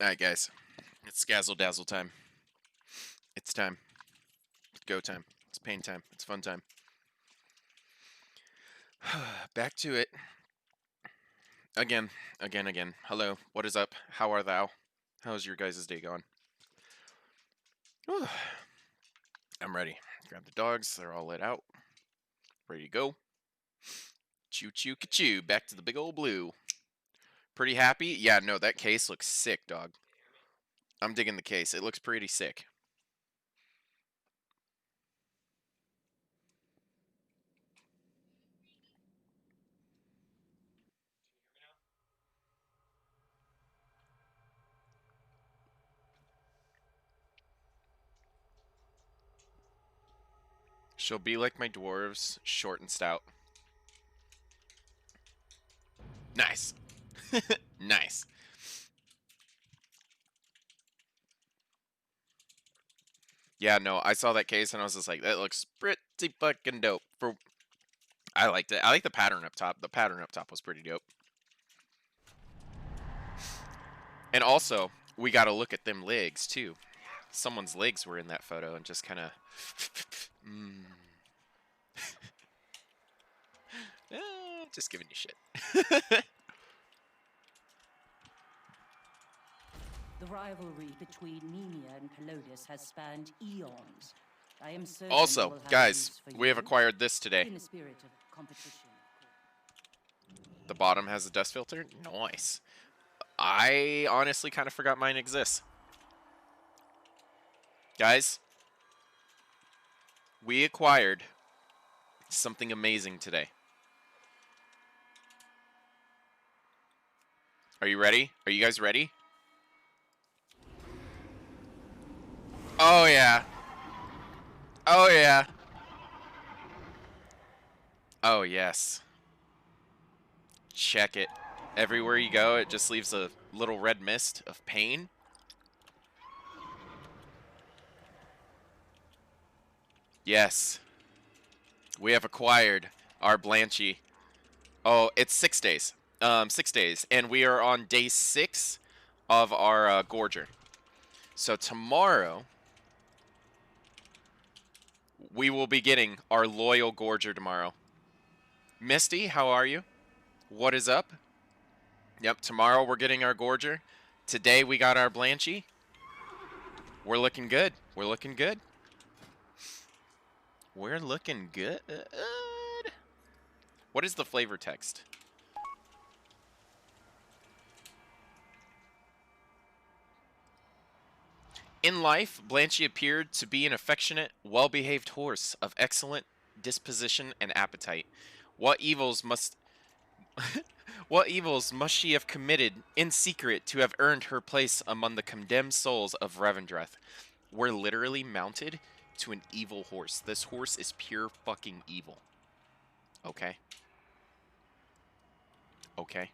Alright, guys. It's Scazzle Dazzle time. It's time. It's go time. It's pain time. It's fun time. Back to it. Again. Hello. What is up? How are thou? How's your guys' day going? I'm ready. Grab the dogs. They're all let out. Ready to go. Choo choo ka-choo. Back to the big old blue. Pretty happy? Yeah, no, that case looks sick, dog. I'm digging the case. It looks pretty sick. She'll be like my dwarves, short and stout. Nice. Nice. Yeah, no, I saw that case and I was just like, that looks pretty fucking dope. I liked it. I like the pattern up top. The pattern up top was pretty dope. And also, we got to look at them legs too. Someone's legs were in that photo and just kind of. Just giving you shit. The rivalry between Mimir and Pelodius has spanned eons. I am certain Also, will have guys, use for we have you, acquired this today. in a spirit of competition. The bottom has a dust filter. Nice. I honestly kind of forgot mine exists. Guys, we acquired something amazing today. Are you ready? Are you guys ready? Oh, yeah. Oh, yeah. Oh, yes. Check it. Everywhere you go, it just leaves a little red mist of pain. Yes. We have acquired our Blanchy. Oh, it's 6 days. 6 days. And we are on day 6 of our Gorger. So tomorrow, we will be getting our loyal Gorger tomorrow. Misty, how are you? What is up? Yep, tomorrow we're getting our Gorger. Today we got our Blanchy. We're looking good. We're looking good. We're looking good. What is the flavor text? In life, Blanchy appeared to be an affectionate, well-behaved horse of excellent disposition and appetite. What evils must what evils must she have committed in secret to have earned her place among the condemned souls of Revendreth? We're literally mounted to an evil horse. This horse is pure fucking evil. Okay. Okay.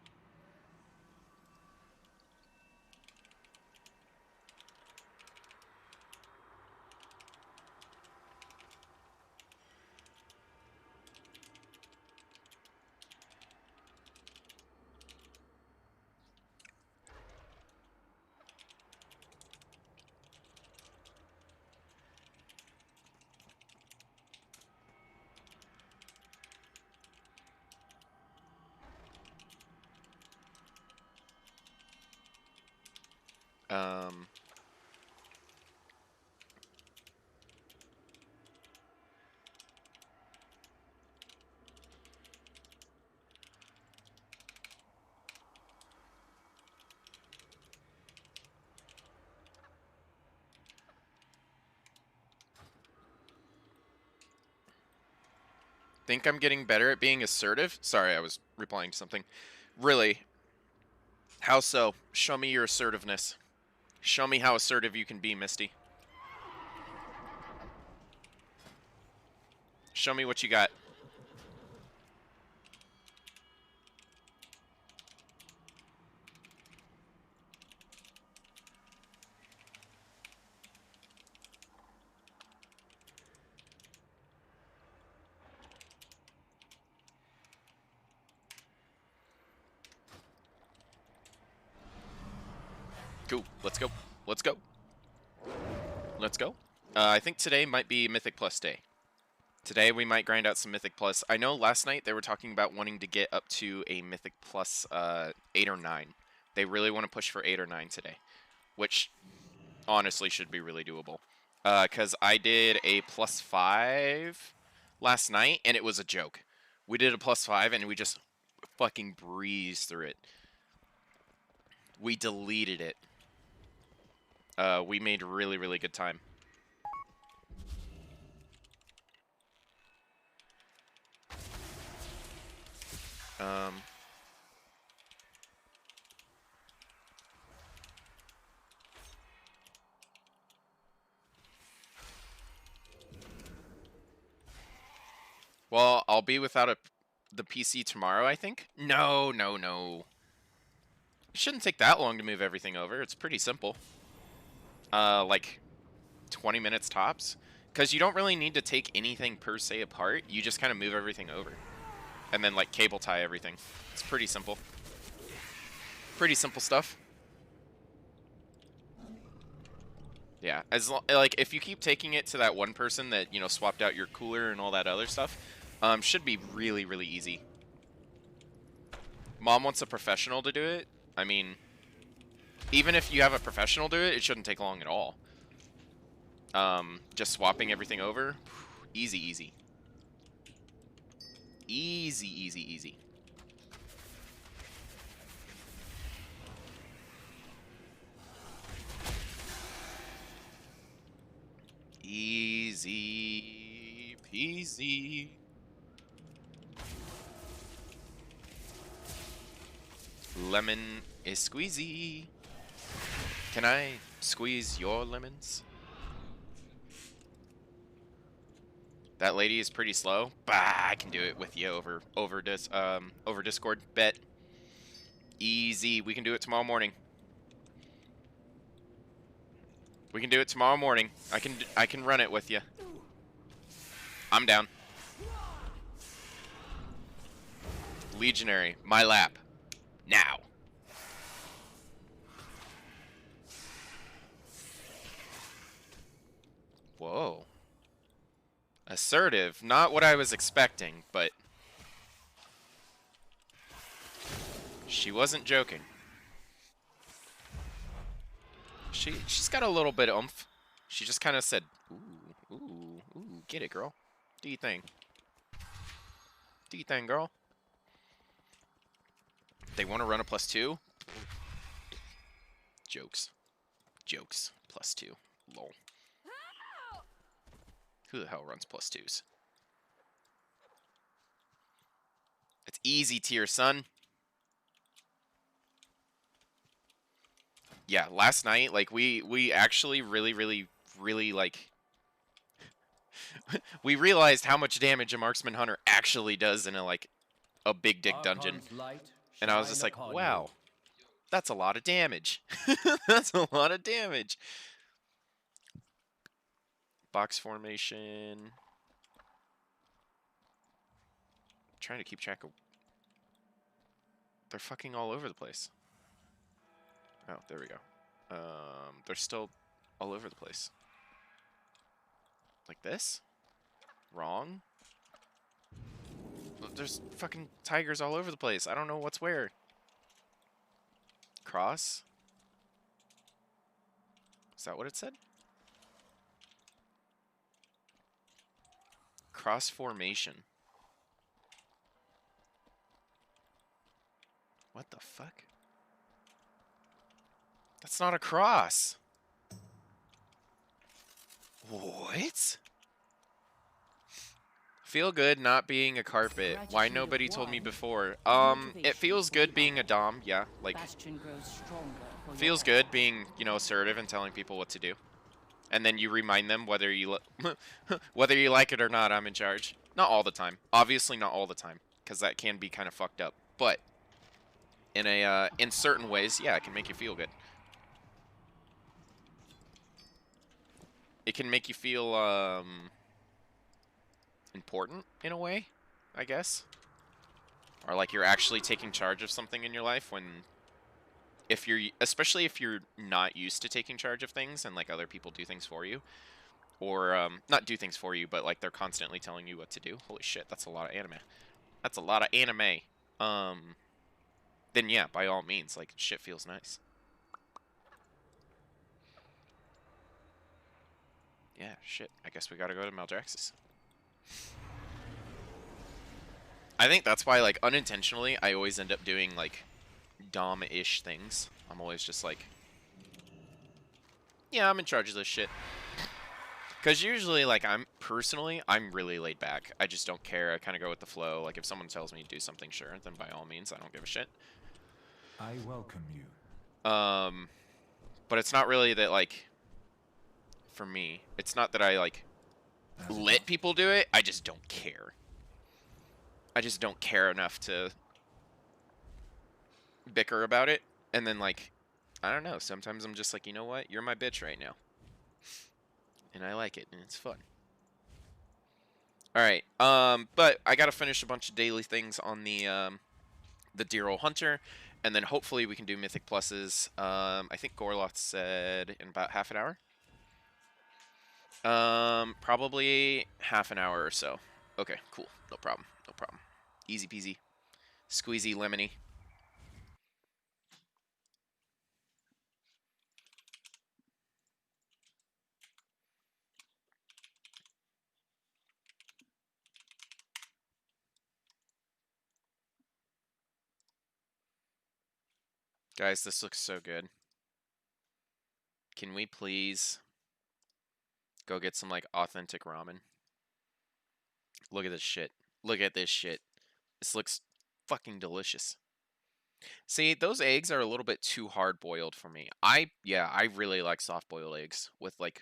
Um... Think I'm getting better at being assertive? Sorry, I was replying to something. Really? How so? Show me your assertiveness. Show me how assertive you can be, Misty. Show me what you got. Cool. Let's go. Let's go. Let's go. I think today might be Mythic Plus day. Today we might grind out some Mythic Plus. I know last night they were talking about wanting to get up to a Mythic Plus 8 or 9. They really want to push for 8 or 9 today, which honestly should be really doable. Because I did a +5 last night, and it was a joke. We did a +5, and we just fucking breezed through it. We deleted it. We made really, really good time. Well, I'll be without the PC tomorrow, I think. No. It shouldn't take that long to move everything over. It's pretty simple. Like 20 minutes tops. Because you don't really need to take anything per se apart. You just kind of move everything over. And then like cable tie everything. It's pretty simple. Pretty simple stuff. Yeah, like if you keep taking it to that one person that, you know, swapped out your cooler and all that other stuff, should be really, really easy. Mom wants a professional to do it. I mean, even if you have a professional do it, it shouldn't take long at all. Just swapping everything over, easy, easy. Easy, easy, easy. Easy peasy. Lemon is squeezy. Can I squeeze your lemons? That lady is pretty slow. Bah, I can do it with you over Discord. Bet. Easy. We can do it tomorrow morning. We can do it tomorrow morning. I can run it with you. I'm down. Legionary, my lap. Now. Whoa. Assertive. Not what I was expecting, but she wasn't joking. She's got a little bit of oomph. She just kind of said, ooh, get it, girl. Do your thing. Do your thing, girl. They want to run a +2? Jokes. Jokes. +2. Lol. Who the hell runs +2s? It's easy tier, son. Yeah, last night, like, we actually really, like... we realized how much damage a Marksman Hunter actually does in a big dig dungeon. And I was just like, wow, that's a lot of damage. That's a lot of damage. Box formation. I'm trying to keep track of... They're fucking all over the place. Oh, there we go. They're still all over the place. Like this? Wrong? There's fucking tigers all over the place. I don't know what's where. Cross? Is that what it said? Cross formation. What the fuck? That's not a cross. What? Feel good not being a carpet. Why nobody told me before? It feels good being a dom, yeah. Like, feels good being, you know, assertive and telling people what to do. And then you remind them whether you whether you like it or not, I'm in charge. Not all the time. Obviously not all the time, because that can be kind of fucked up. But in in certain ways, yeah, it can make you feel good. It can make you feel important in a way, I guess. Or like you're actually taking charge of something in your life when if you're, especially if you're not used to taking charge of things and like other people do things for you, or not do things for you, but like they're constantly telling you what to do. Holy shit, that's a lot of anime. That's a lot of anime. Then yeah, by all means, like shit feels nice. Yeah, shit. I guess we gotta go to Maldraxxus. I think that's why, like, unintentionally, I always end up doing, like, Dom-ish things. I'm always just like, yeah, I'm in charge of this shit. Because usually, like, I'm really laid back. I just don't care. I kind of go with the flow. Like, if someone tells me to do something, sure, then by all means, I don't give a shit. I welcome you. But it's not really that, like, for me, it's not that I, like, let people do it. I just don't care. I just don't care enough to bicker about it. And then, like, I don't know. Sometimes I'm just like, you know what? You're my bitch right now. And I like it, and it's fun. Alright, but I gotta finish a bunch of daily things on the Dear Old Hunter, and then hopefully we can do Mythic Pluses. I think Gorloth said in about half an hour. Probably half an hour or so. Okay, cool. No problem. No problem. Easy peasy. Squeezy lemony. Guys, this looks so good. Can we please go get some, like, authentic ramen? Look at this shit. Look at this shit. This looks fucking delicious. See, those eggs are a little bit too hard boiled for me. I really like soft boiled eggs with like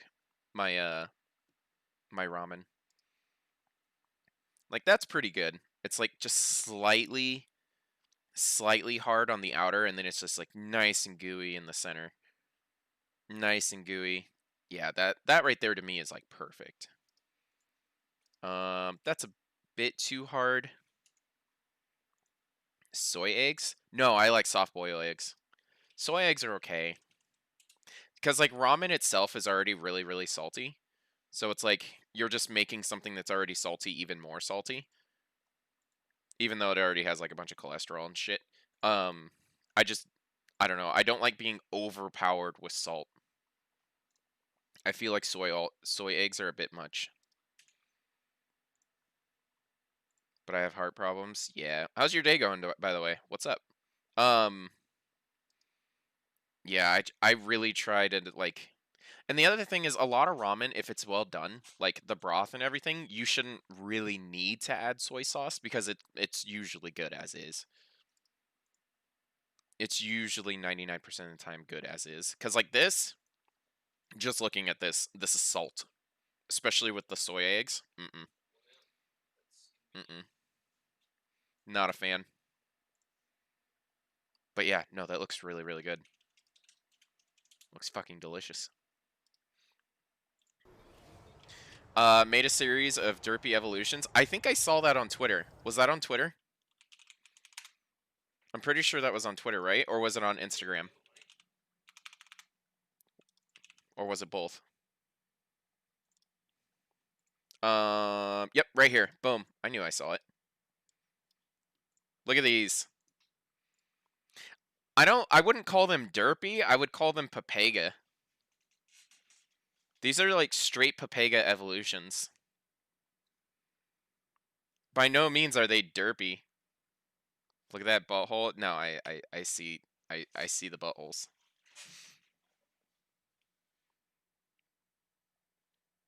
my my ramen. Like that's pretty good. It's like just slightly hard on the outer and then it's just like nice and gooey in the center. Nice and gooey. Yeah, that right there to me is like perfect. That's a bit too hard. Soy eggs? No, I like soft boiled eggs. Soy eggs are okay. Because, like, ramen itself is already really, really salty. So it's like, you're just making something that's already salty even more salty. Even though it already has, like, a bunch of cholesterol and shit. I don't know. I don't like being overpowered with salt. I feel like soy eggs are a bit much. But I have heart problems. Yeah. How's your day going, by the way? What's up? Yeah, I really try to, like... And the other thing is, a lot of ramen, if it's well done, like the broth and everything, you shouldn't really need to add soy sauce because it's usually good as is. It's usually 99% of the time good as is. Because, like this, just looking at this is salt. Especially with the soy eggs. Mm-mm. Mm-mm. Not a fan. But yeah, no, that looks really, really good. Looks fucking delicious. Made a series of derpy evolutions. I think I saw that on Twitter. Was that on Twitter? I'm pretty sure that was on Twitter, right? Or was it on Instagram? Or was it both? Yep, right here. Boom. I knew I saw it. Look at these. I wouldn't call them derpy. I would call them Papega. These are like straight Papega evolutions. By no means are they derpy. Look at that butthole. No, I see the buttholes.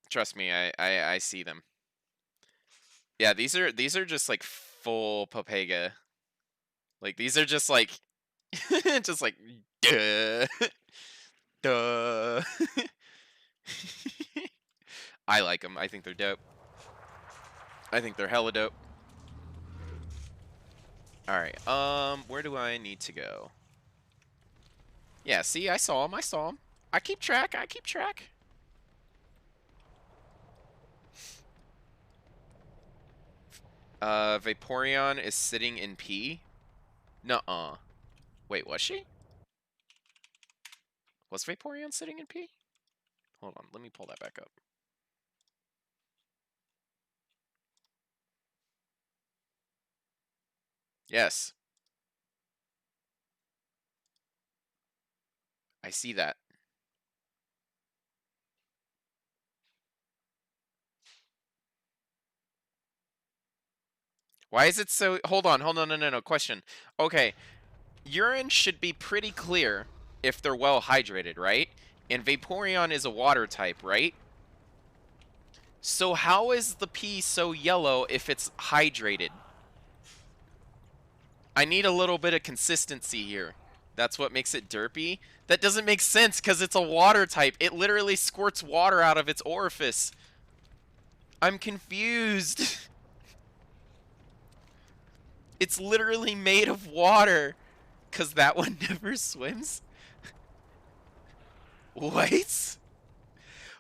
Trust me, I see them. Yeah, these are just like full Papega. Like these are just like just like duh. Duh. I like them. I think they're dope. I think they're hella dope. Alright, where do I need to go? Yeah, see, I saw him, I keep track. Vaporeon is sitting in P? Nuh-uh. Wait, was she? Was Vaporeon sitting in P? Hold on, let me pull that back up. Yes. I see that. Why is it so... Hold on, no, question. Okay, urine should be pretty clear if they're well hydrated, right? And Vaporeon is a water type, right? So how is the pee so yellow if it's hydrated? I need a little bit of consistency here. That's what makes it derpy? That doesn't make sense because it's a water type. It literally squirts water out of its orifice. I'm confused. It's literally made of water because that one never swims. What?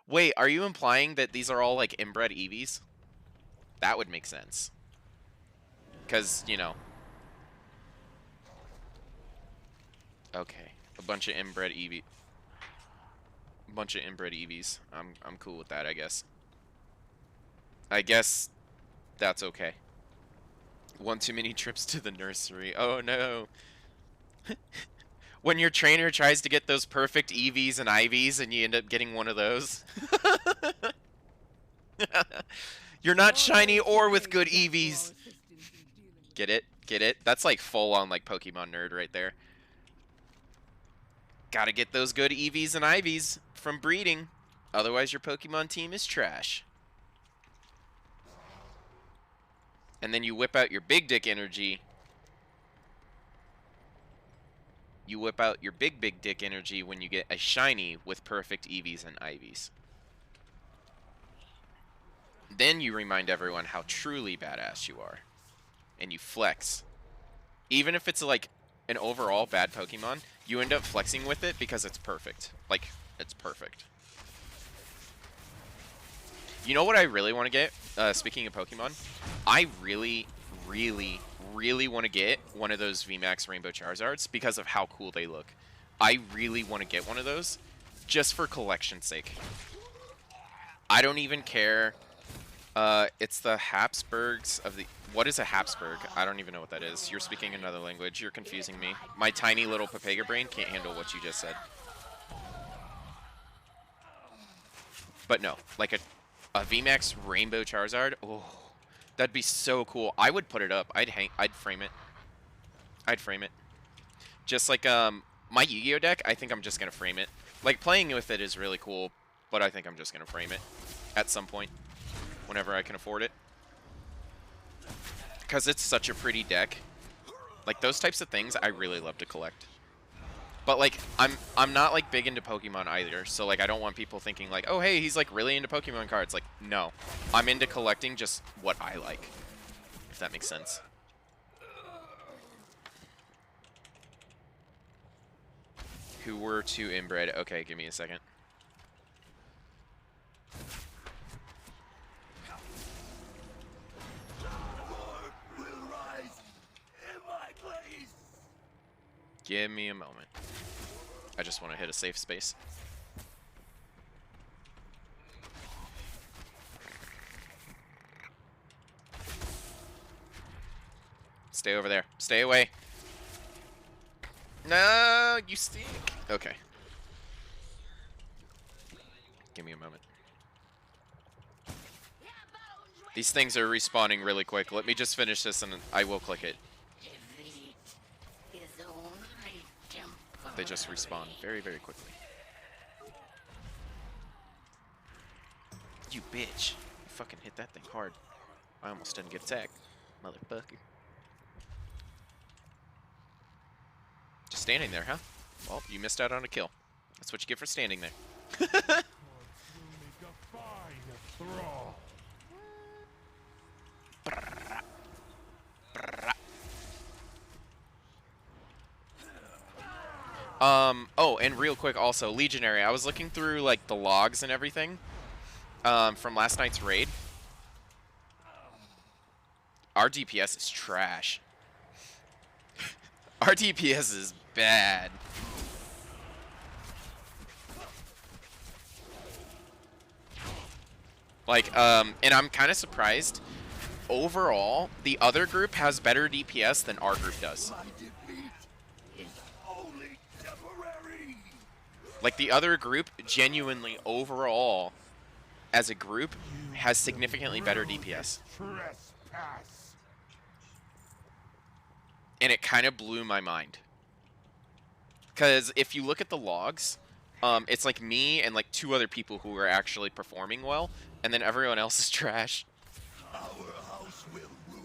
Wait, are you implying that these are all like inbred Eevees? That would make sense. Because, you know. Okay, a bunch of inbred Eevee. A bunch of inbred Eevees. I'm cool with that, I guess. I guess that's okay. One too many trips to the nursery. Oh no. When your trainer tries to get those perfect EVs and IVs and you end up getting one of those. You're not shiny or with good EVs. Get it? Get it? That's like full on like Pokemon nerd right there. Gotta get those good EVs and IVs from breeding. Otherwise your Pokemon team is trash. And then you whip out your big dick energy. You whip out your big dick energy when you get a shiny with perfect EVs and IVs. Then you remind everyone how truly badass you are. And you flex. Even if it's like an overall bad Pokemon, you end up flexing with it because it's perfect. Like, it's perfect. You know what I really want to get? Speaking of Pokemon, I really want to get one of those VMAX Rainbow Charizards because of how cool they look. I really want to get one of those just for collection's sake. I don't even care. It's the Habsburgs of the... What is a Habsburg? I don't even know what that is. You're speaking another language. You're confusing me. My tiny little Papega brain can't handle what you just said. But no, like a VMAX Rainbow Charizard. Oh, that'd be so cool. I would put it up. I'd frame it. I'd frame it. Just like my Yu-Gi-Oh deck, I think I'm just gonna frame it. Like playing with it is really cool, but I think I'm just gonna frame it at some point whenever I can afford it. Because it's such a pretty deck. Like those types of things I really love to collect. But like I'm not like big into Pokemon either, so like I don't want people thinking like, "Oh, hey, he's like really into Pokemon cards." Like, no. I'm into collecting just what I like. If that makes sense. Who were too inbred? Okay, give me a second. Give me a moment. I just want to hit a safe space. Stay over there. Stay away. No, you stink. Okay. Give me a moment. These things are respawning really quick. Let me just finish this and I will click it. They just respawn very, very quickly. You bitch. You fucking hit that thing hard. I almost didn't get attacked. Motherfucker. Just standing there, huh? Well, you missed out on a kill. That's what you get for standing there. Oh, and real quick also, Legionary. I was looking through, like, the logs and everything from last night's raid. Our DPS is trash. Our DPS is bad. Like, and I'm kind of surprised. Overall, the other group has better DPS than our group does. My defeat is only temporary. Like, the other group, genuinely, overall, as a group, has significantly better DPS. Trespass. And it kind of blew my mind. Because if you look at the logs, it's like me and like 2 other people who are actually performing well, and then everyone else is trash. Our house will rule.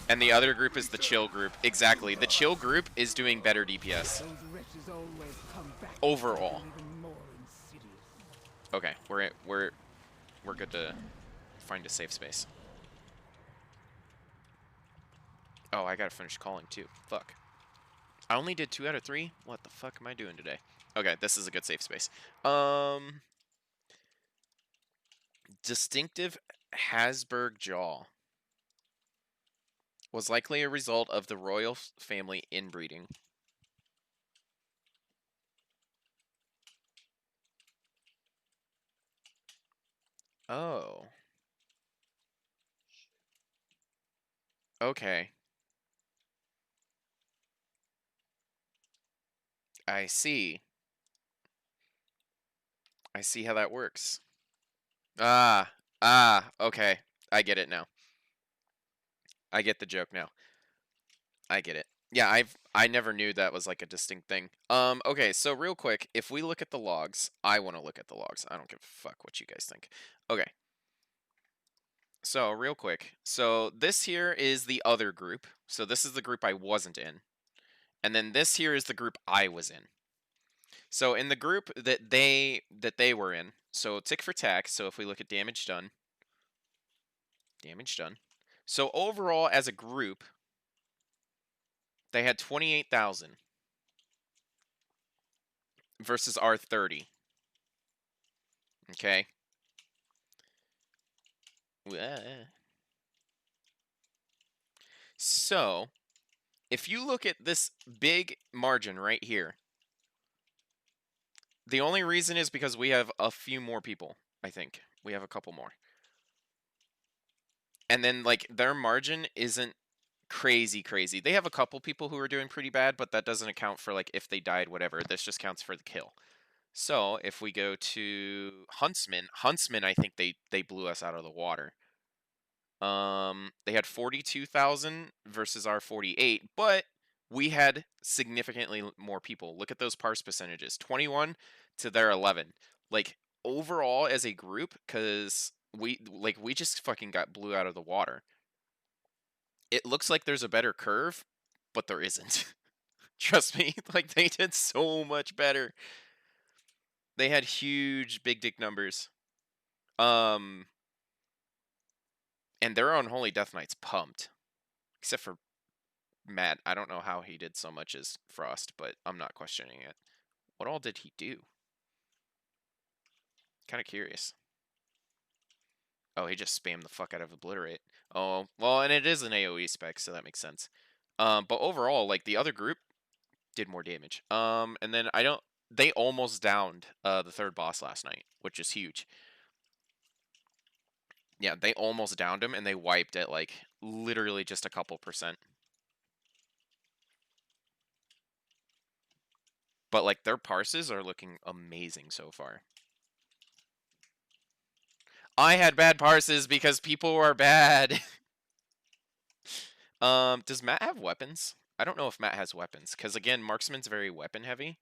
And the other group is the chill group. Exactly. The chill group is doing better DPS. Those wretches always come back Overall. even more insidious. Okay, we're good to find a safe space. Oh, I gotta finish calling too. Fuck. I only did 2 out of 3? What the fuck am I doing today? Okay, this is a good safe space. Distinctive Habsburg jaw was likely a result of the royal family inbreeding. Oh. Okay. I see. I see how that works. Okay. I get it now. I get the joke now. I get it. Yeah, I never knew that was like a distinct thing. Okay, so real quick, if we look at the logs, I want to look at the logs. I don't give a fuck what you guys think. Okay. So, real quick. So, this here is the other group. So, this is the group I wasn't in. And then this here is the group I was in. So, in the group that they were in, so tick for tack, so if we look at damage done. Damage done. So, overall as a group, they had 28,000 versus our 30. Okay. So, if you look at this big margin right here, the only reason is because we have a few more people, I think. We have a couple more. And then, like, their margin isn't crazy. They have a couple people who are doing pretty bad, but that doesn't account for, like, if they died, whatever. This just counts for the kill. So, if we go to Huntsman, I think they blew us out of the water. They had 42,000 versus our 48, but we had significantly more people. Look at those parse percentages, 21 to their 11. Like, overall as a group, because we just fucking got blew out of the water. It looks like there's a better curve, but there isn't. Trust me, like, they did so much better. They had huge big dick numbers. And their Unholy Death Knight's pumped. Except for Matt. I don't know how he did so much as Frost, but I'm not questioning it. What all did he do? Kind of curious. Oh, he just spammed the fuck out of Obliterate. Oh, well, and it is an AoE spec, so that makes sense. But overall, like, the other group did more damage. And then they almost downed the 3rd boss last night, which is huge. Yeah, they almost downed him, and they wiped it, like, literally just a couple percent. But, like, their parses are looking amazing so far. I had bad parses because people are bad. Does Matt have weapons? I don't know if Matt has weapons, because, again, Marksman's very weapon-heavy.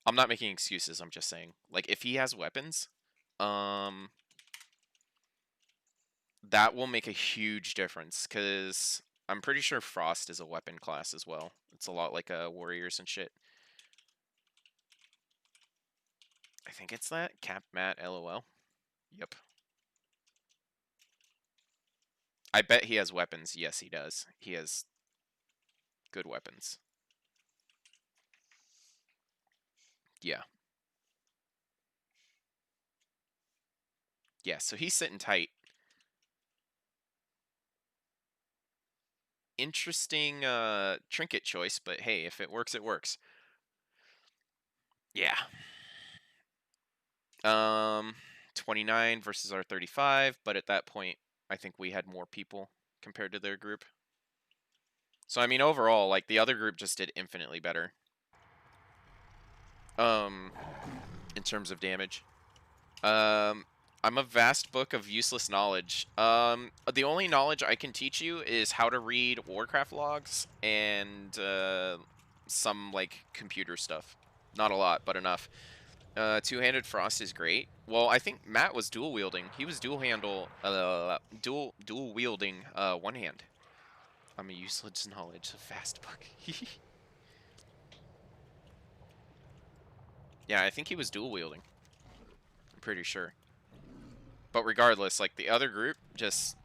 I'm not making excuses, I'm just saying. Like, if he has weapons, that will make a huge difference, because I'm pretty sure Frost is a weapon class as well. It's a lot like Warriors and shit. I think it's that. Cap Matt, LOL. Yep. I bet he has weapons. Yes, he does. He has good weapons. Yeah. Yeah, so he's sitting tight. Interesting trinket choice, but hey, if it works, it works. Yeah. 29 versus our 35, but at that point, I think we had more people compared to their group. So, I mean, overall, like, the other group just did infinitely better. In terms of damage. I'm a vast book of useless knowledge. The only knowledge I can teach you is how to read Warcraft logs and, some, like, computer stuff. Not a lot, but enough. Two-handed frost is great. Well, I think Matt was dual wielding. He was dual wielding one hand. I'm a useless knowledge, a fast book. Yeah, I think he was dual wielding. I'm pretty sure. But regardless, like the other group just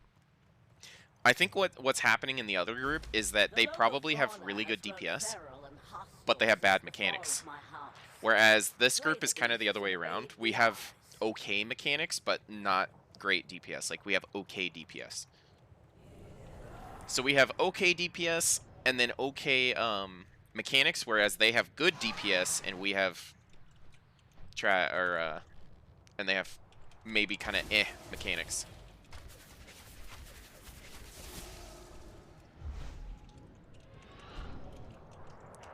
I think what's happening in the other group is that they probably have really good DPS, but they have bad mechanics. Whereas this group is kind of the other way around. We have okay mechanics, but not great DPS. Like, we have okay DPS. So we have okay DPS, and then okay mechanics, whereas they have good DPS, and we have... and they have maybe kind of mechanics.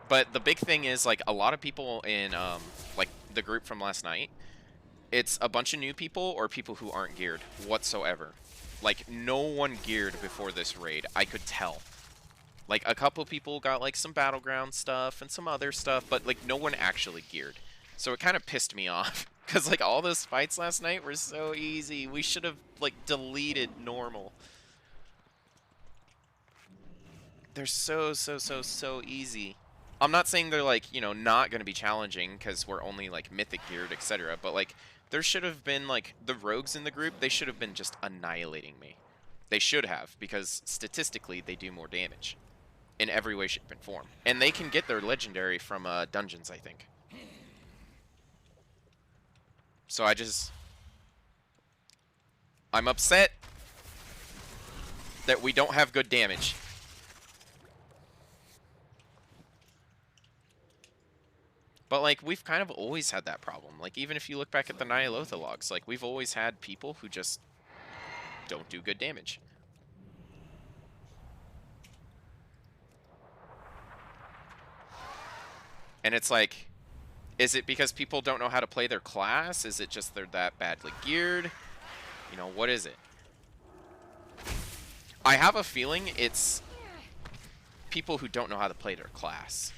But the big thing is, like, a lot of people in, like, the group from last night, it's a bunch of new people or people who aren't geared whatsoever. Like, no one geared before this raid. I could tell. Like, a couple people got, like, some Battleground stuff and some other stuff, but, like, no one actually geared. So it kind of pissed me off. Because, like, all those fights last night were so easy. We should have, like, deleted normal. They're so easy. I'm not saying they're, like, you know, not going to be challenging because we're only, like, mythic geared, etc. But, like, there should have been, like, the rogues in the group, they should have been just annihilating me. They should have, because statistically, they do more damage. In every way, shape, and form. And they can get their legendary from dungeons, I think. So I'm upset that we don't have good damage. But, like, we've kind of always had that problem. Like, even if you look back at the Ny'alotha logs, like, we've always had people who just don't do good damage. And it's like, is it because people don't know how to play their class? Is it just they're that badly geared? You know, what is it? I have a feeling it's people who don't know how to play their class.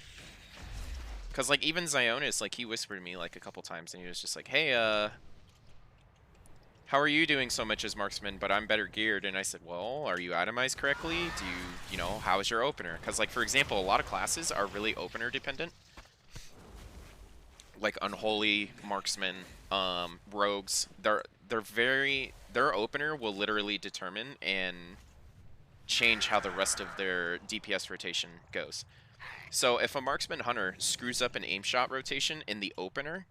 Because, like, even Zionis, like, he whispered to me, like, a couple times, and he was just like, hey, how are you doing so much as marksman, but I'm better geared? And I said, well, are you itemized correctly? Do you know, how is your opener? Because, like, for example, a lot of classes are really opener dependent. Like, Unholy, Marksman, Rogues, their opener will literally determine and change how the rest of their DPS rotation goes. So if a Marksman Hunter screws up an aim shot rotation in the opener,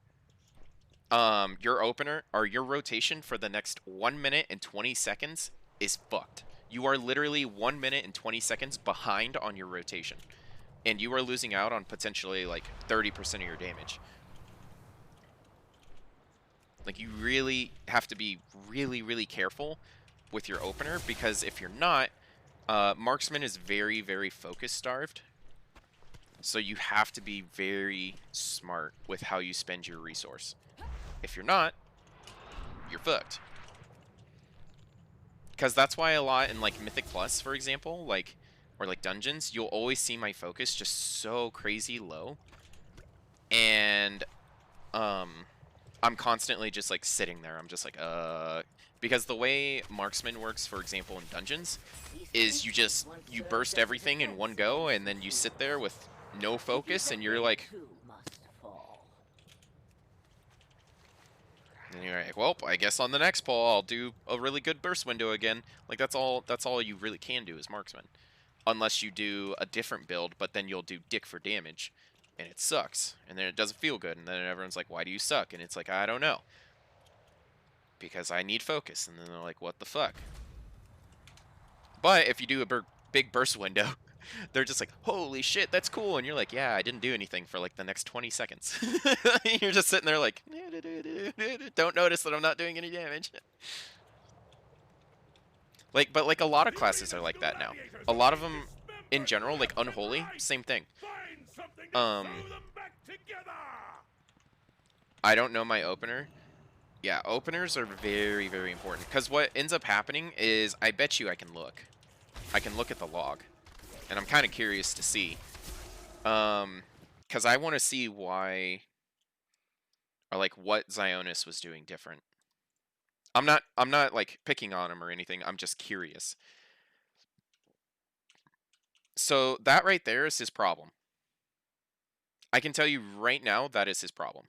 your opener, or your rotation for the next 1 minute and 20 seconds is fucked. You are literally 1 minute and 20 seconds behind on your rotation. And you are losing out on potentially, like, 30% of your damage. Like, you really have to be really careful with your opener, because if you're not, Marksman is very focus starved. So you have to be very smart with how you spend your resource. If you're not, you're fucked. Because that's why a lot in, like, Mythic Plus, for example, like, or, like, Dungeons, you'll always see my focus just so crazy low. And, I'm constantly just, like, sitting there. I'm just like, because the way Marksman works, for example, in Dungeons, is you burst everything in one go, and then you sit there with no focus, and you're like... And you're like, well, I guess on the next pull, I'll do a really good burst window again. Like, that's all you really can do as Marksman. Unless you do a different build, but then you'll do dick for damage. And it sucks. And then it doesn't feel good. And then everyone's like, why do you suck? And it's like, I don't know. Because I need focus. And then they're like, what the fuck? But if you do a big burst window, They're just like, holy shit, that's cool. And you're like, yeah, I didn't do anything for like the next 20 seconds. You're just sitting there like, don't notice that I'm not doing any damage. Like, but like a lot of classes are like that now. A lot of them, in general, like Unholy, same thing. I don't know my opener. Yeah, openers are very, very important. Because what ends up happening is, I bet you I can look. I can look at the log. And I'm kind of curious to see. Because I want to see why, or like what Zionis was doing different. I'm not like picking on him or anything. I'm just curious. So that right there is his problem. I can tell you right now that is his problem.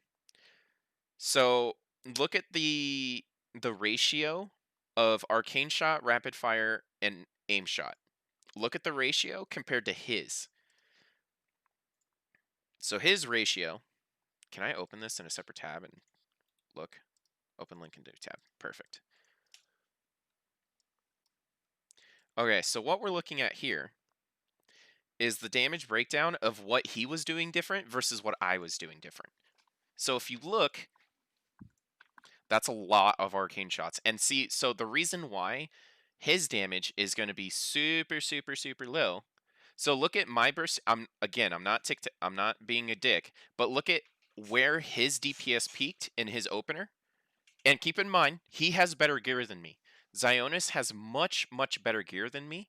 So look at the ratio of arcane shot, rapid fire, and aim shot. Look at the ratio compared to his. So his ratio, can I open this in a separate tab and look? Open link into tab. Perfect. Okay, so what we're looking at here is the damage breakdown of what he was doing different versus what I was doing different. So if you look, that's a lot of arcane shots. And see, so the reason why his damage is going to be super, super, super low. So look at my burst. I'm not being a dick, but look at where his DPS peaked in his opener. And keep in mind, he has better gear than me. Zionis has much, much better gear than me.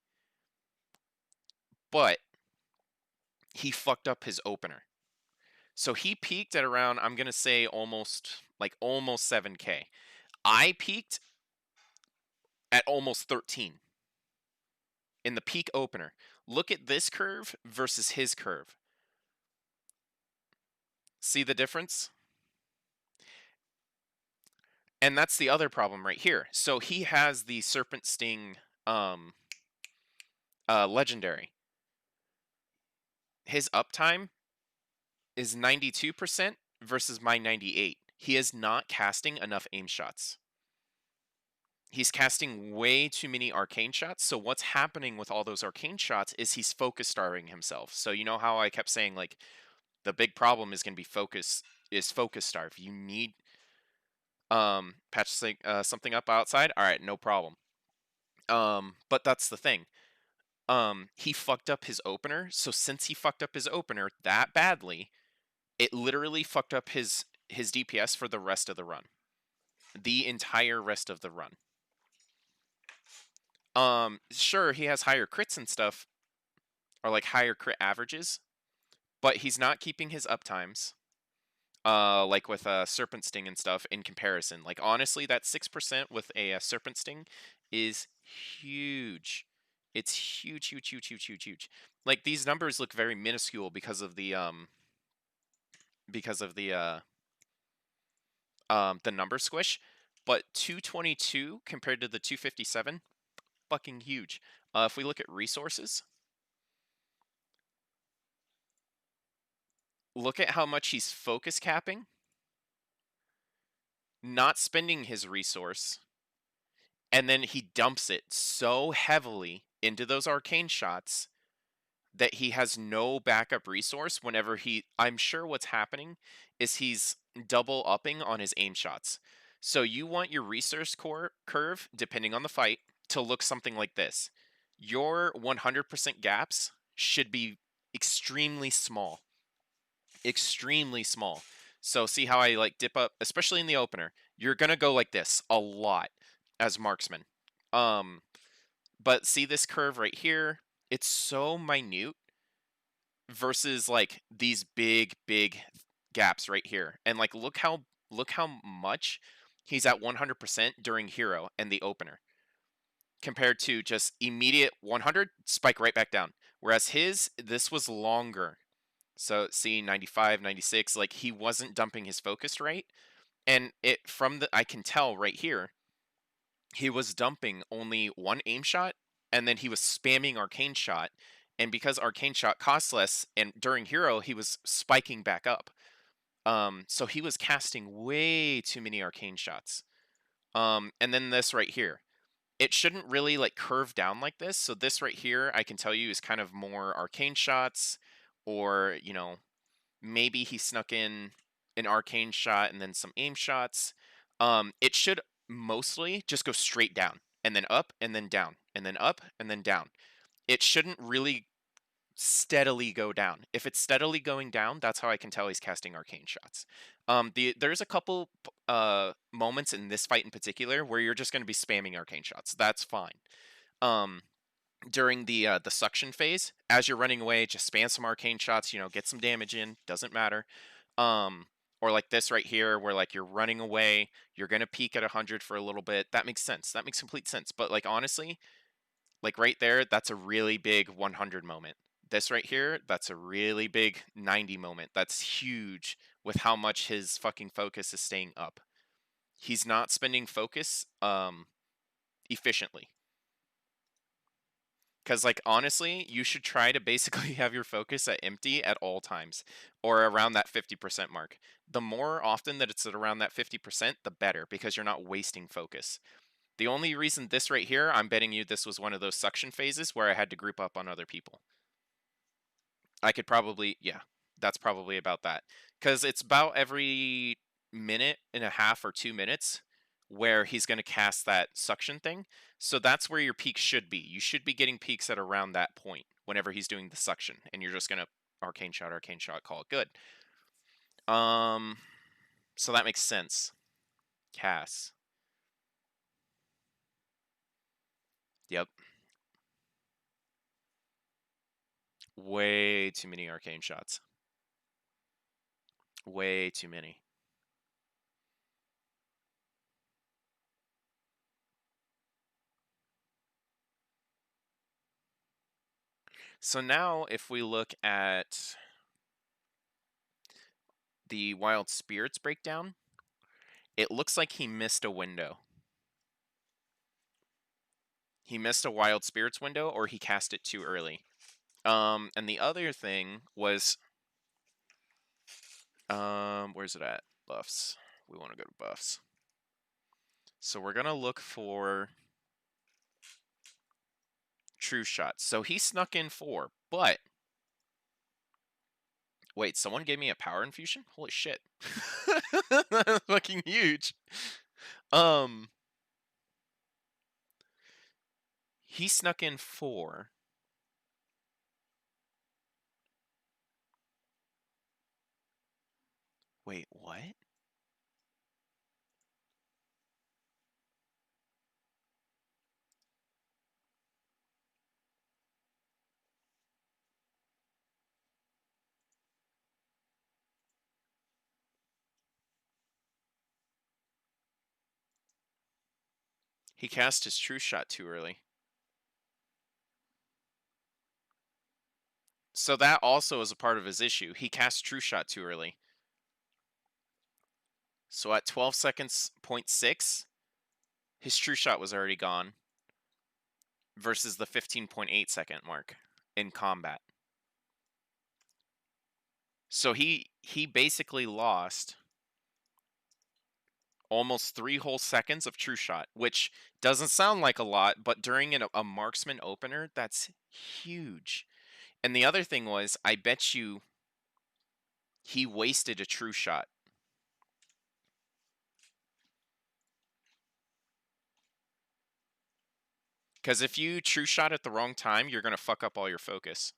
But he fucked up his opener. So he peaked at around, I'm going to say almost 7K. I peaked at almost 13 in the peak opener. Look at this curve versus his curve. See the difference? And that's the other problem right here. So he has the Serpent Sting legendary. His uptime is 92% versus my 98. He is not casting enough aim shots. He's casting way too many arcane shots. So what's happening with all those arcane shots is he's focus starving himself. So you know how I kept saying like the big problem is going to be focus starve. You need patch something up outside. All right, no problem. But that's the thing. He fucked up his opener. So since he fucked up his opener that badly, it literally fucked up his DPS for the rest of the run. The entire rest of the run. Sure, he has higher crits and stuff, or like higher crit averages, but he's not keeping his uptimes. Like with Serpent Sting and stuff in comparison. Like honestly, that 6% with a Serpent Sting is huge. It's huge, huge, huge, huge, huge, huge. Like these numbers look very minuscule because of the number squish, but 222 compared to the 257, fucking huge. If we look at resources, look at how much he's focus capping, not spending his resource, and then he dumps it so heavily into those arcane shots that he has no backup resource whenever I'm sure what's happening is he's double upping on his aim shots. So you want your resource curve, depending on the fight, to look something like this. Your 100% gaps should be extremely small. Extremely small. So see how I like dip up, especially in the opener. You're going to go like this a lot as marksman. But see this curve right here? It's so minute versus like these big gaps right here. And like look how much he's at 100% during hero and the opener compared to just immediate 100 spike right back down. Whereas this was longer. So see 95, 96, like he wasn't dumping his focus right. And I can tell right here, he was dumping only one aim shot and then he was spamming arcane shot. And because arcane shot costs less and during hero, he was spiking back up. So he was casting way too many arcane shots. And then this right here. it shouldn't really like curve down like this. So this right here, I can tell you, is kind of more arcane shots, or maybe he snuck in an arcane shot and then some aim shots. It should mostly just go straight down and then up and then down and then up and then down. It shouldn't really steadily go down. If it's steadily going down, that's how I can tell he's casting arcane shots. There's a couple moments in this fight in particular where you're just going to be spamming arcane shots. That's fine. During the suction phase, as you're running away, just spam some arcane shots. Get some damage in. Doesn't matter. Or like this right here, where like you're running away, you're gonna peak at 100 for a little bit. That makes sense. That makes complete sense. But like honestly, like right there, that's a really big 100 moment. This right here, that's a really big 90 moment. That's huge with how much his fucking focus is staying up. He's not spending focus efficiently. Because, like, honestly, you should try to basically have your focus at empty at all times, or around that 50% mark. The more often that it's at around that 50%, the better, because you're not wasting focus. The only reason this right here, I'm betting you this was one of those suction phases where I had to group up on other people. I could probably, yeah, that's probably about that. Because it's about every minute and a half or 2 minutes where he's going to cast that suction thing. So that's where your peak should be. You should be getting peaks at around that point whenever he's doing the suction. And you're just going to arcane shot, call it good. So that makes sense. Cass. Yep. Way too many arcane shots. Way too many. So now if we look at the Wild Spirits breakdown, it looks like he missed a window. He missed a Wild Spirits window, or he cast it too early. And the other thing was, where's it at? Buffs. We want to go to buffs. So we're going to look for True Shot. So he snuck in 4, but wait, someone gave me a power infusion? Holy shit. That's fucking huge. He snuck in 4. Wait, what? He cast his True Shot too early. So that also is a part of his issue. He cast True Shot too early. So at 12 seconds, 0.6, his True Shot was already gone versus the 15.8 second mark in combat. So he basically lost almost 3 whole seconds of True Shot, which doesn't sound like a lot, but during a marksman opener, that's huge. And the other thing was, I bet you he wasted a True Shot. Because if you True Shot at the wrong time, you're going to fuck up all your focus.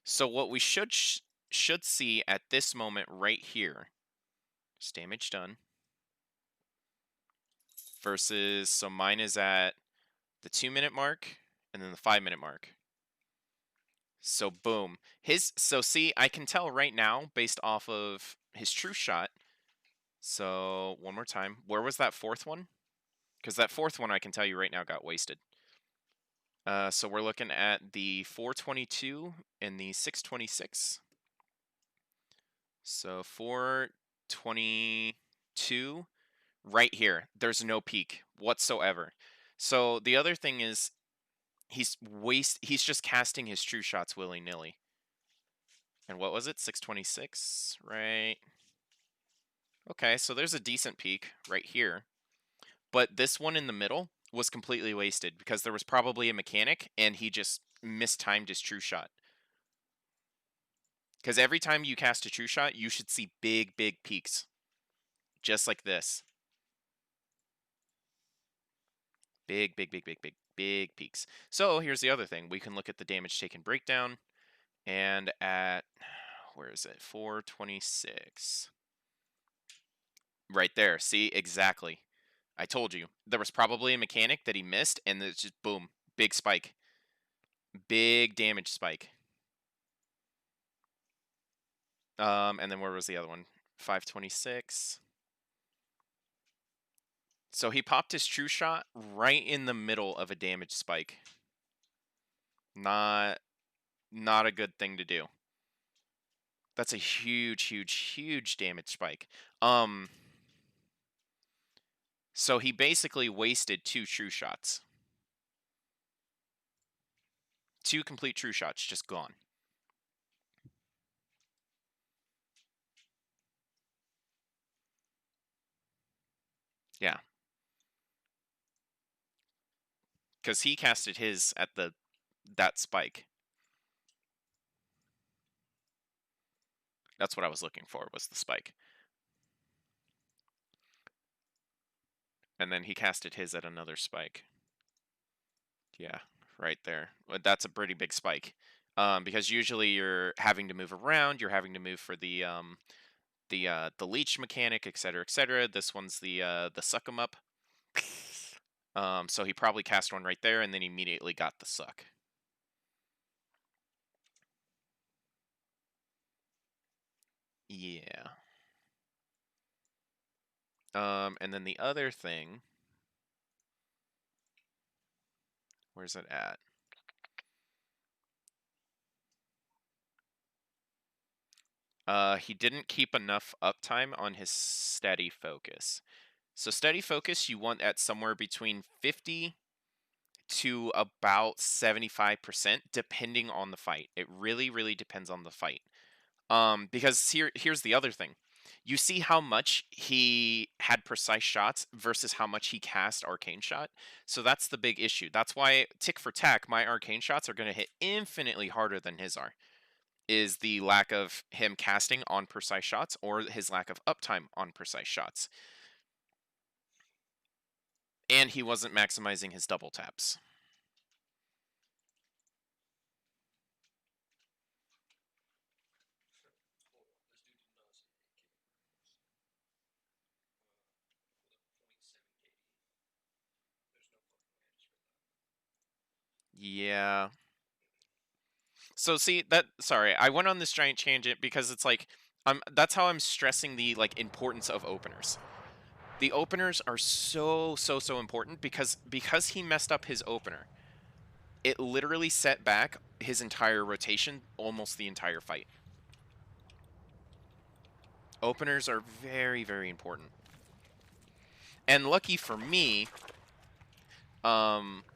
So what we should see at this moment right here is damage done. Versus, so mine is at the 2-minute mark and then the 5-minute mark. So boom. So see, I can tell right now based off of his True Shot. So one more time. Where was that 4th one? Because that 4th one I can tell you right now got wasted. So we're looking at the 422 and the 626. So 422 right here. There's no peak whatsoever. So the other thing is he's just casting his True Shots willy-nilly. And what was it? 626, right? Okay, so there's a decent peak right here. But this one in the middle was completely wasted because there was probably a mechanic and he just mistimed his true shot. Because every time you cast a true shot, you should see big, big peaks. Just like this. Big, big, big, big, big, big peaks. So here's the other thing. We can look at the damage taken breakdown. And at, where is it? 426. Right there. See, exactly. I told you. There was probably a mechanic that he missed, and it's just boom. Big spike. Big damage spike. And then where was the other one? 526. So he popped his true shot right in the middle of a damage spike. Not a good thing to do. That's a huge, huge, huge damage spike. So he basically wasted 2 true shots. 2 complete true shots just gone. Yeah. Because he casted his at that spike. That's what I was looking for, was the spike. And then he casted his at another spike. Yeah, right there. That's a pretty big spike. Because usually you're having to move around, you're having to move for the leech mechanic, etc., etc. This one's the suck 'em up. So he probably cast one right there and then immediately got the suck. Yeah. And then the other thing, where's it at? He didn't keep enough uptime on his steady focus. So steady focus you want at somewhere between 50 to about 75%, depending on the fight. It really, really depends on the fight. Because here's the other thing. You see how much he had precise shots versus how much he cast arcane shot. So that's the big issue. That's why tick for tack, my arcane shots are going to hit infinitely harder than his are. Is the lack of him casting on precise shots or his lack of uptime on precise shots. And he wasn't maximizing his double taps. Yeah. So see sorry, I went on this giant tangent because it's like that's how I'm stressing the importance of openers. The openers are so important because he messed up his opener. It literally set back his entire rotation, almost the entire fight. Openers are very, very important. And lucky for me,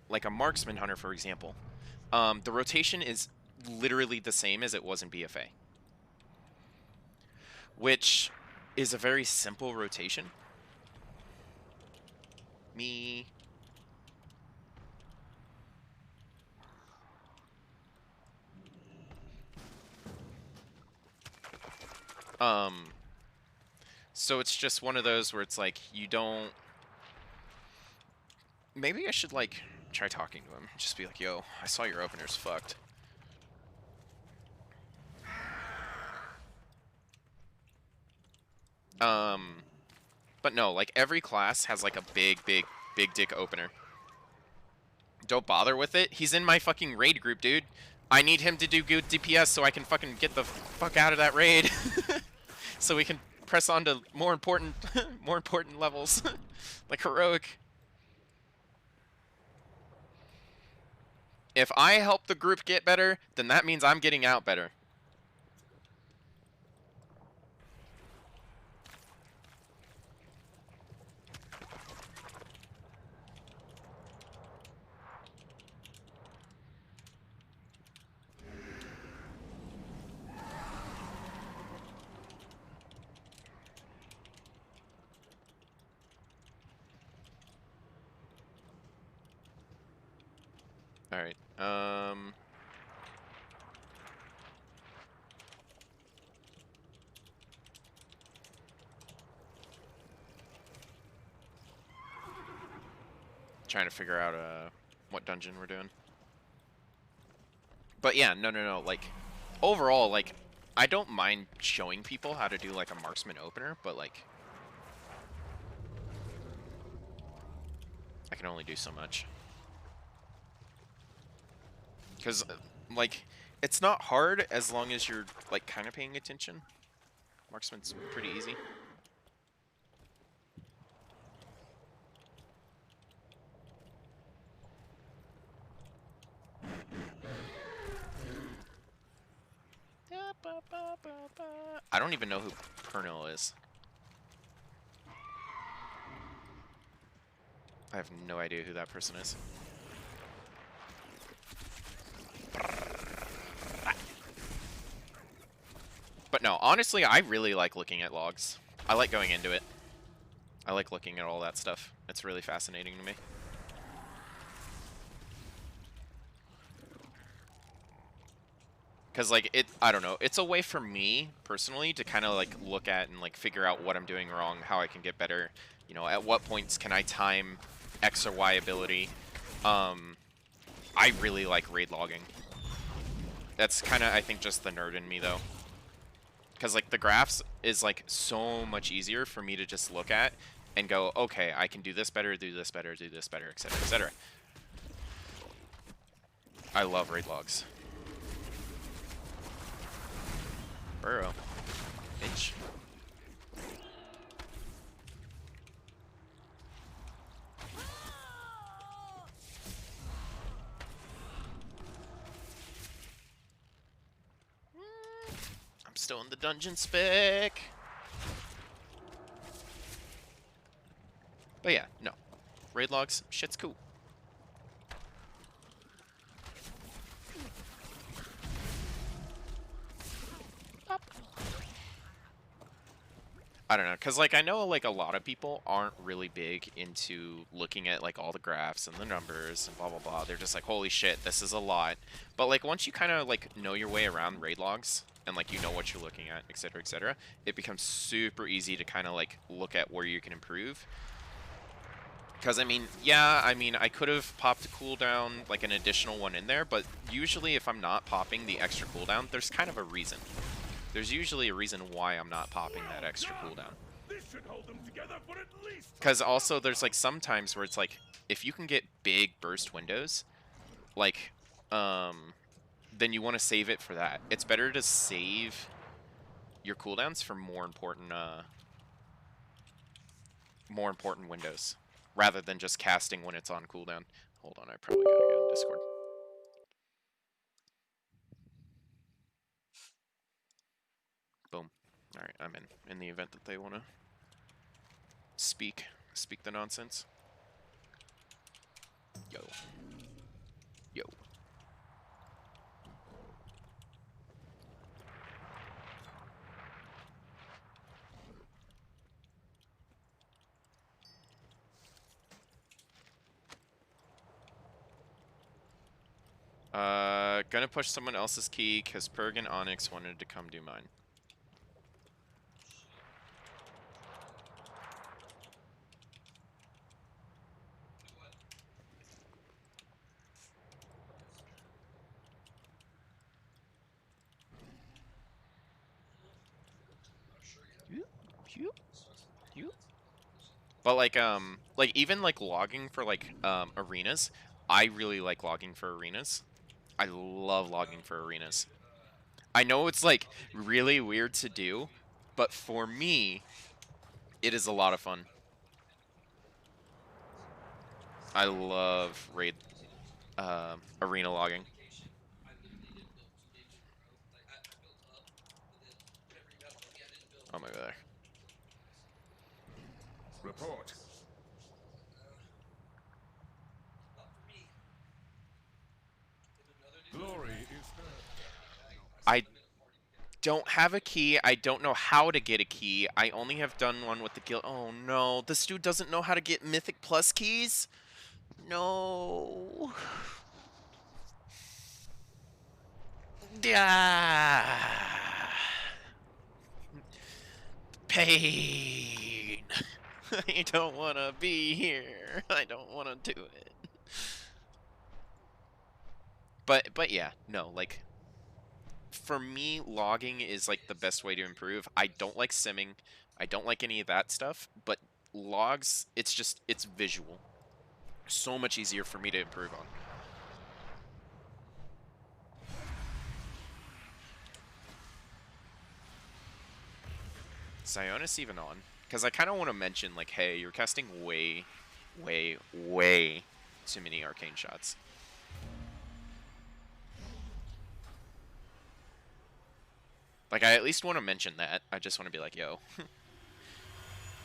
like a marksman hunter, for example, the rotation is literally the same as it was in BFA. Which is a very simple rotation. Me. So it's just one of those where it's like, you don't... Maybe I should, like, try talking to him. Just be like, yo, I saw your opener's fucked. But no, like, every class has, like, a big dick opener. Don't bother with it. He's in my fucking raid group, dude. I need him to do good DPS so I can fucking get the fuck out of that raid. So we can press on to more important levels. Like heroic. If I help the group get better, then that means I'm getting out better. Um. Trying to figure out what dungeon we're doing. But yeah, no. Like, overall, like, I don't mind showing people how to do like a marksman opener, but like, I can only do so much. Because, like, it's not hard as long as you're like kind of paying attention. Marksman's pretty easy. I don't even know who Pernil is. I have no idea who that person is. But no, honestly, I really like looking at logs. I like going into it. I like looking at all that stuff. It's really fascinating to me. Because, like, I don't know, it's a way for me, personally, to kind of, like, look at and, like, figure out what I'm doing wrong, how I can get better, you know, at what points can I time X or Y ability. I really like raid logging. That's kind of, I think, just the nerd in me, though. Because, like, the graphs is, like, so much easier for me to just look at and go, okay, I can do this better, do this better, do this better, etc., etc. I love raid logs. Burrow. Inch. I'm still in the dungeon spec. But yeah, no. Raid logs, shit's cool. I don't know, because, like, I know, like, a lot of people aren't really big into looking at, like, all the graphs and the numbers and blah, blah, blah. They're just like, holy shit, this is a lot. But, like, once you kind of, like, know your way around raid logs and, like, you know what you're looking at, etc., it becomes super easy to kind of, like, look at where you can improve. Because, I mean, yeah, I mean, I could have popped a cooldown, like, an additional one in there, but usually if I'm not popping the extra cooldown, there's kind of a reason. There's usually a reason why I'm not popping that extra cooldown. Because also there's like some times where it's like, if you can get big burst windows, like, then you want to save it for that. It's better to save your cooldowns for more important windows, rather than just casting when it's on cooldown. Hold on, I probably gotta go in Discord. Boom. Alright, I'm in the event that they want to speak the nonsense. Yo. Gonna push someone else's key because Perg and Onyx wanted to come do mine. But like even like logging for like arenas, I really like logging for arenas. I love logging for arenas. I know it's like really weird to do, but for me, it is a lot of fun. I love raid arena logging. Oh my god. Report. Glory is I don't have a key. I don't know how to get a key. I only have done one with the guild. Oh no, this dude doesn't know how to get Mythic Plus keys? No. Ah, pain. I don't want to be here. I don't want to do it. But yeah, no, like for me, logging is like the best way to improve. I don't like simming. I don't like any of that stuff, but logs, it's visual. So much easier for me to improve on. Sionis even on? Because I kind of want to mention, like, hey, you're casting way, way, way too many arcane shots. Like, I at least want to mention that. I just want to be like, yo.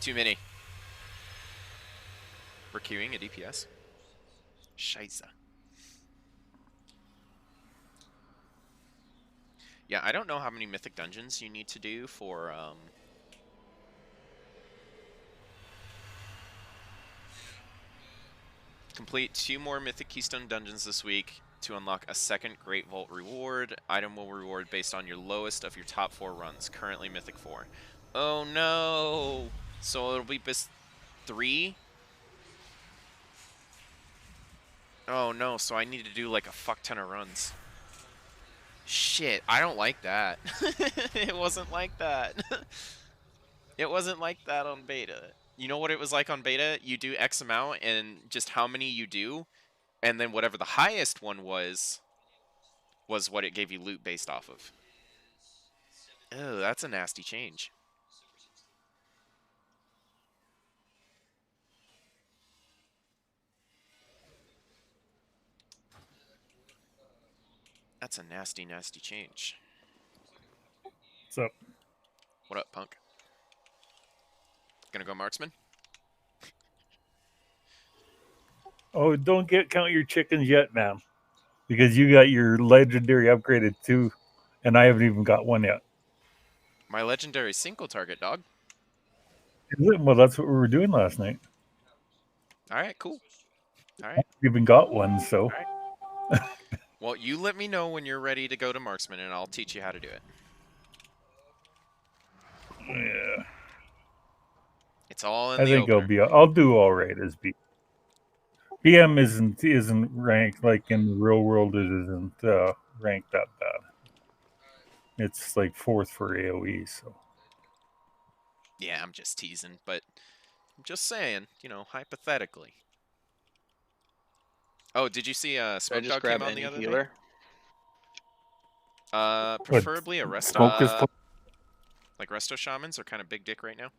Too many. We're queuing a DPS? Scheisse. Yeah, I don't know how many mythic dungeons you need to do for, complete 2 more Mythic Keystone dungeons this week to unlock a second Great Vault reward. Item will reward based on your lowest of your top 4 runs, currently Mythic 4. Oh no! So it'll be bis 3? Oh no, so I need to do like a fuck ton of runs. Shit, I don't like that. It wasn't like that. It wasn't like that on beta. You know what it was like on beta? You do X amount and just how many you do, and then whatever the highest one was what it gave you loot based off of. Oh, that's a nasty change. That's a nasty, nasty change. What's up? What up, punk? Gonna go marksman? Oh, don't count your chickens yet, man. Because you got your legendary upgraded too, and I haven't even got one yet. My legendary single target, dog. Is it? Well, that's what we were doing last night. Alright, cool. Alright. You even got one, so. Alright. Well, you let me know when you're ready to go to marksman, and I'll teach you how to do it. Yeah. It's all in I the think opener. I'll do all right as B. BM isn't ranked like in the real world. It isn't ranked that bad. It's like 4th for AOE. So. Yeah, I'm just teasing, but I'm just saying, you know, hypothetically. Oh, did you see Smoke Dog came on the other healer? day? Preferably a resto. Smoke is like resto shamans are kind of big dick right now.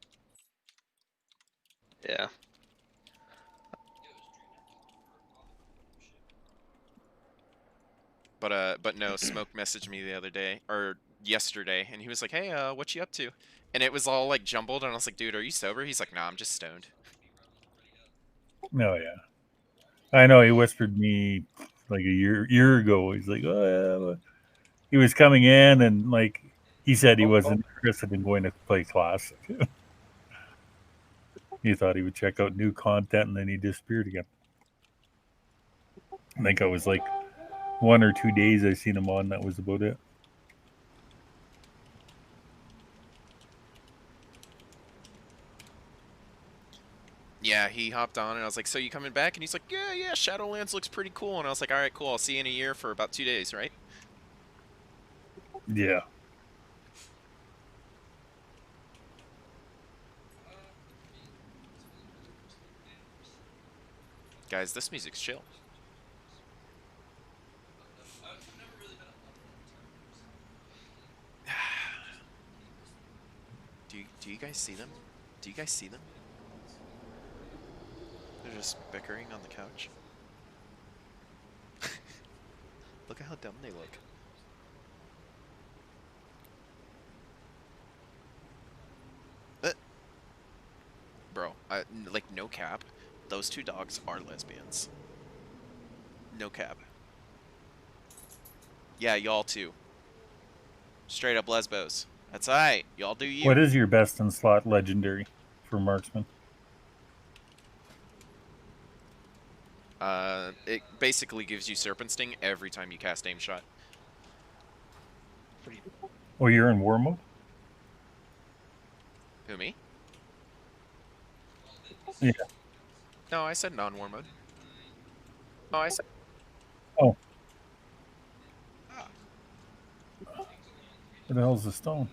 Yeah. But no, Smoke messaged me the other day or yesterday, and he was like, "Hey, what you up to?" And it was all like jumbled, and I was like, "Dude, are you sober?" He's like, "Nah, I'm just stoned." Oh yeah, I know. He whispered me like a year ago. He's like, "Oh yeah." He was coming in, and like he said, he wasn't interested in going to play Classic. He thought he would check out new content, and then he disappeared again. I think I was like 1 or 2 days I seen him on. That was about it. Yeah, he hopped on, and I was like, "So you coming back?" And he's like, "Yeah, Shadowlands looks pretty cool." And I was like, "All right, cool. I'll see you in a year for about 2 days, right?" Yeah. Guys, this music's chill. Do you guys see them? Do you guys see them? They're just bickering on the couch. Look at how dumb they look. Bro, like, no cap. Those 2 dogs are lesbians. No cap. Yeah, y'all too. Straight up lesbos. That's alright. Y'all do you. What is your best in slot legendary for marksman? It basically gives you Serpent Sting every time you cast Aim Shot. Oh, you're in war mode? Who, me? Yeah. No, I said non-war mode. Oh, I said. Oh. Where the hell's the stone?